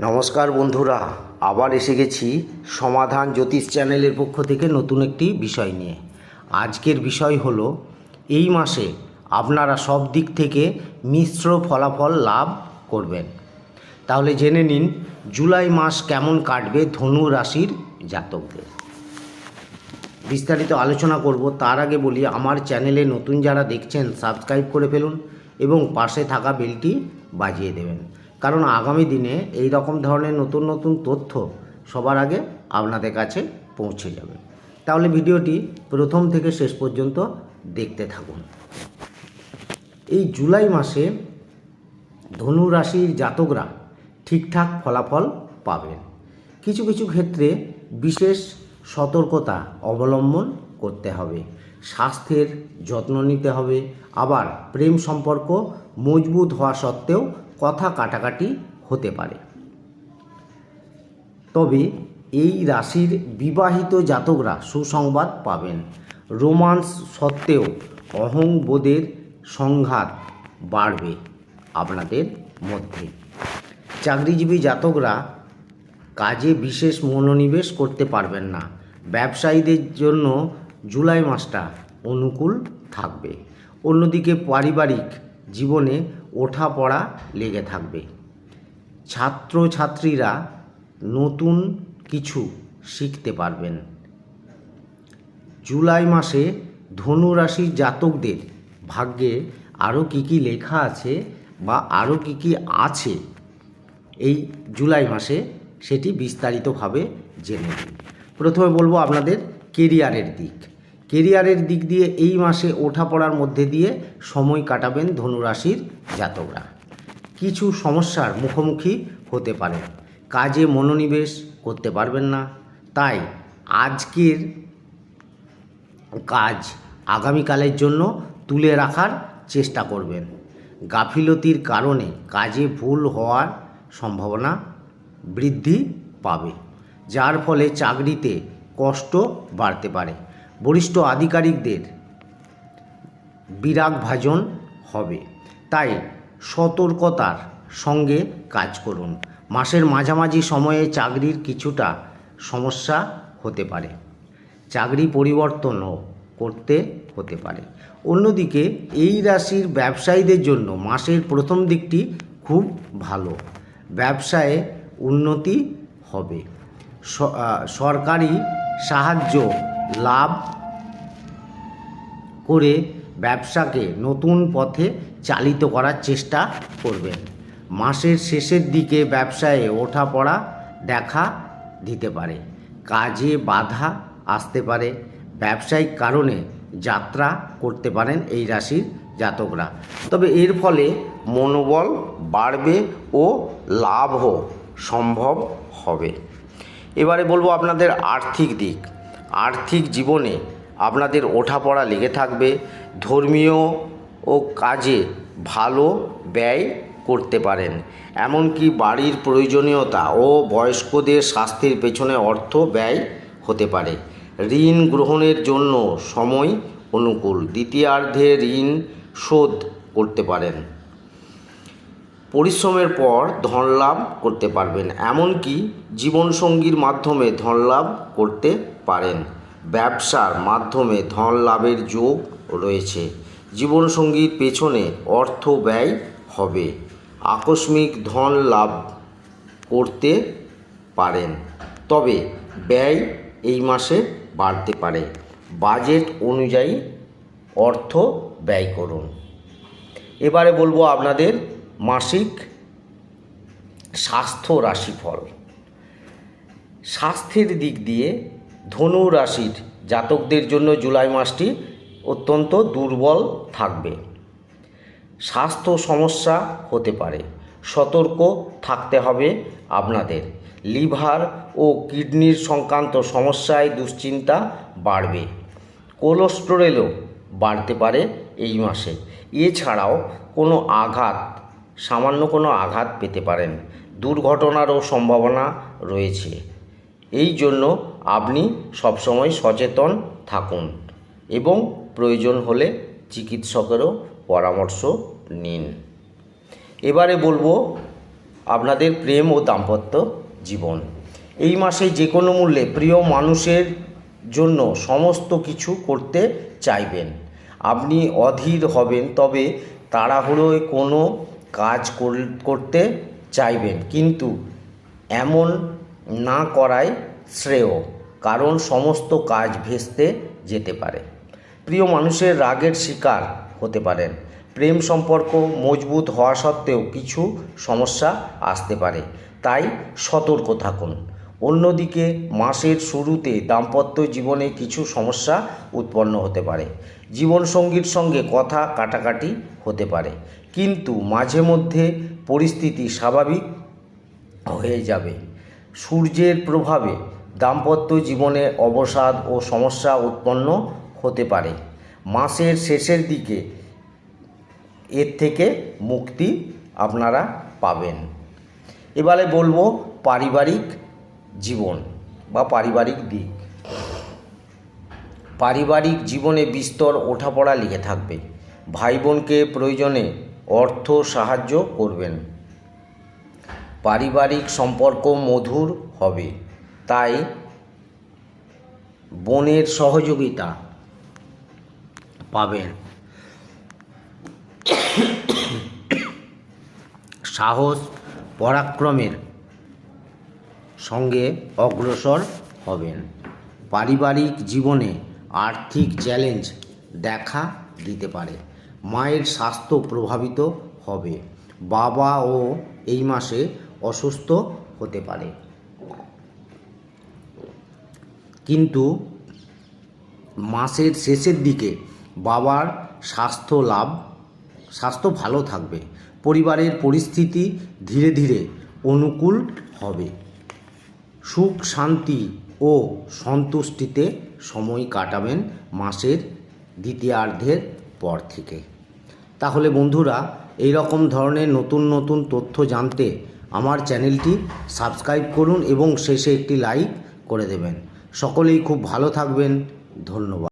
নমস্কার বন্ধুরা, আবার এসে গেছি সমাধান জ্যোতিষ চ্যানেলের পক্ষ থেকে নতুন একটি বিষয় নিয়ে। আজকের বিষয় হলো এই মাসে আপনারা সব দিক থেকে মিশ্র ফলাফল লাভ করবেন। তাহলে জেনে নিন জুলাই মাস কেমন কাটবে ধনু রাশির জাতকদের। বিস্তারিত আলোচনা করব। তার আগে বলি, আমার চ্যানেলে নতুন যারা দেখছেন সাবস্ক্রাইব করে ফেলুন এবং পাশে থাকা বেলটি বাজিয়ে দেবেন, কারণ আগামী দিনে এই রকম ধরনের নতুন নতুন তথ্য সবার আগে আপনাদের কাছে পৌঁছে যাবে। তাহলে ভিডিওটি প্রথম থেকে শেষ পর্যন্ত দেখতে থাকুন। এই জুলাই মাসে ধনু রাশির জাতকরা ঠিকঠাক ফলাফল পাবেন। কিছু কিছু ক্ষেত্রে বিশেষ সতর্কতা অবলম্বন করতে হবে, স্বাস্থ্যের যত্ন নিতে হবে, আবার প্রেম সম্পর্ক মজবুত হওয়া সত্ত্বেও কথা কাটাকাটি হতে পারে। তবে এই রাশির বিবাহিত জাতকরা সুসংবাদ পাবেন। রোমান্স সত্ত্বেও অহংবোধের সংঘাত বাড়বে আপনাদের মধ্যে। চাকরিজীবী জাতকরা কাজে বিশেষ মনোনিবেশ করতে পারবেন না। ব্যবসায়ীদের জন্য জুলাই মাসটা অনুকূল থাকবে। অন্যদিকে পারিবারিক জীবনে ওঠাপড়া লেগে থাকবে। ছাত্রছাত্রীরা নতুন কিছু শিখতে পারবেন। জুলাই মাসে ধনু রাশির জাতকদের ভাগ্যে আরও কী লেখা আছে বা আরও কী আছে এই জুলাই মাসে, সেটি বিস্তারিতভাবে জেনে নিন। প্রথমে বলবো আপনাদের কেরিয়ারের দিক। কেরিয়ারের দিক দিয়ে এই মাসে ওঠাপড়ার মধ্যে দিয়ে সময় কাটাবেন ধনু রাশির জাতকরা। কিছু সমস্যার মুখোমুখি হতে পারে, কাজে মনোনিবেশ করতে পারবেন না। তাই আজকের কাজ আগামীকালের জন্য তুলে রাখার চেষ্টা করবেন। গাফিলতির কারণে কাজে ভুল হওয়ার সম্ভাবনা বৃদ্ধি পাবে, যার ফলে চাকরিতে কষ্ট বাড়তে পারে। বরিষ্ঠ আধিকারিকদের বিরাগভাজন হবে, তাই সতর্কতার সঙ্গে কাজ করুন। মাসের মাঝামাঝি সময়ে চাকরির কিছুটা সমস্যা হতে পারে, চাকরি পরিবর্তনও করতে হতে পারে। অন্যদিকে এই রাশির ব্যবসায়ীদের জন্য মাসের প্রথম দিকটি খুব ভালো। ব্যবসায়ে উন্নতি হবে। সরকারি সাহায্য লাভ করে ব্যবসাকে নতুন পথে চালিত করার চেষ্টা করবেন। মাসের শেষের দিকে ব্যবসায়ে ওঠাপড়া দেখা দিতে পারে, কাজে বাধা আসতে পারে। ব্যবসায়িক কারণে যাত্রা করতে পারেন এই রাশির জাতকরা, তবে এর ফলে মনোবল বাড়বে ও লাভও সম্ভব হবে। এবারে বলবো আপনাদের আর্থিক দিক। আর্থিক জীবনে আপনাদের ওঠাপড়া লেগে থাকবে। ধর্মীয় ও কাজে ভালো ব্যয় করতে পারেন। এমনকি বাড়ির প্রয়োজনীয়তা ও বয়স্কদের স্বাস্থ্যের পেছনে অর্থ ব্যয় হতে পারে। ঋণ গ্রহণের জন্য সময় অনুকূল। দ্বিতীয়ার্ধে ঋণ শোধ করতে পারেন। পরিশ্রমের পর ধন লাভ করতে পারবেন। এমনকি জীবনসঙ্গীর মাধ্যমে ধন লাভ করতে পারেন। ব্যবসার মাধ্যমে ধন লাভের যোগ রয়েছে। জীবনসঙ্গীর পেছনে অর্থ ব্যয় হবে। আকস্মিক ধন লাভ করতে পারেন, তবে ব্যয় এই মাসে বাড়তে পারে। বাজেট অনুযায়ী অর্থ ব্যয় করুন। এবারে বলবো আপনাদের মাসিক স্বাস্থ্য রাশিফল। স্বাস্থ্যের দিক দিয়ে ধনু রাশির জাতকদের জন্য জুলাই মাসটি অত্যন্ত দুর্বল থাকবে। স্বাস্থ্য সমস্যা হতে পারে, সতর্ক থাকতে হবে আপনাদের। লিভার ও কিডনির সংক্রান্ত সমস্যায় দুশ্চিন্তা বাড়বে। কোলেস্টেরলও বাড়তে পারে এই মাসে। এছাড়াও সামান্য কোনো আঘাত পেতে পারেন। দুর্ঘটনারও সম্ভাবনা রয়েছে। এই জন্য আপনি সবসময় সচেতন থাকুন এবং প্রয়োজন হলে চিকিৎসকেরও পরামর্শ নিন। এবারে বলবো আপনাদের প্রেম ও দাম্পত্য জীবন। এই মাসে যে কোনো মূল্যে প্রিয় মানুষের জন্য সমস্ত কিছু করতে চাইবেন। আপনি অধীর হবেন, তবে তাড়াহুড়োয় কোনো কাজ করতে চাইবেন, কিন্তু এমন না করাই শ্রেয়, কারণ সমস্ত কাজ ভেস্তে যেতে পারে। প্রিয় মানুষের রাগের শিকার হতে পারেন। প্রেম সম্পর্ক মজবুত হওয়া সত্ত্বেও কিছু সমস্যা আসতে পারে, তাই সতর্ক থাকুন। অন্যদিকে মাসের শুরুতে দাম্পত্য জীবনে কিছু সমস্যা উৎপন্ন হতে পারে। জীবনসঙ্গীর সঙ্গে কথা কাটাকাটি হতে পারে, কিন্তু মাঝে মধ্যে পরিস্থিতি স্বাভাবিক হয়ে যাবে। সূর্যের প্রভাবে দাম্পত্য জীবনে অবসাদ ও সমস্যা উৎপন্ন হতে পারে। মাসের শেষের দিকে এর থেকে মুক্তি আপনারা পাবেন। এবারে বলবো পারিবারিক জীবন বা পারিবারিক দিক। পারিবারিক জীবনে বিস্তর ওঠাপড়া লেগে থাকবে। ভাই বোনকে প্রয়োজনে অর্থ সাহায্য করবেন। পারিবারিক সম্পর্ক মধুর হবে, তাই বোনের সহযোগিতা পাবেন। সাহস পরাক্রমের সঙ্গে অগ্রসর হবেন। পারিবারিক জীবনে আর্থিক চ্যালেঞ্জ দেখা দিতে পারে। মায়ের স্বাস্থ্য প্রভাবিত হবে। বাবাও এই মাসে অসুস্থ হতে পারে, কিন্তু মাসের শেষের দিকে বাবার স্বাস্থ্য ভালো থাকবে। পরিবারের পরিস্থিতি ধীরে ধীরে অনুকূল হবে। সুখ শান্তি ও সন্তুষ্টিতে সময় কাটাবেন মাসের দ্বিতীয়ার্ধের পর থেকে। তাহলে বন্ধুরা, এই রকম ধরনের নতুন নতুন তথ্য জানতে আমার চ্যানেলটি সাবস্ক্রাইব করুন এবং শেষে একটি লাইক করে দেবেন। সকলেই খুব ভালো থাকবেন। ধন্যবাদ।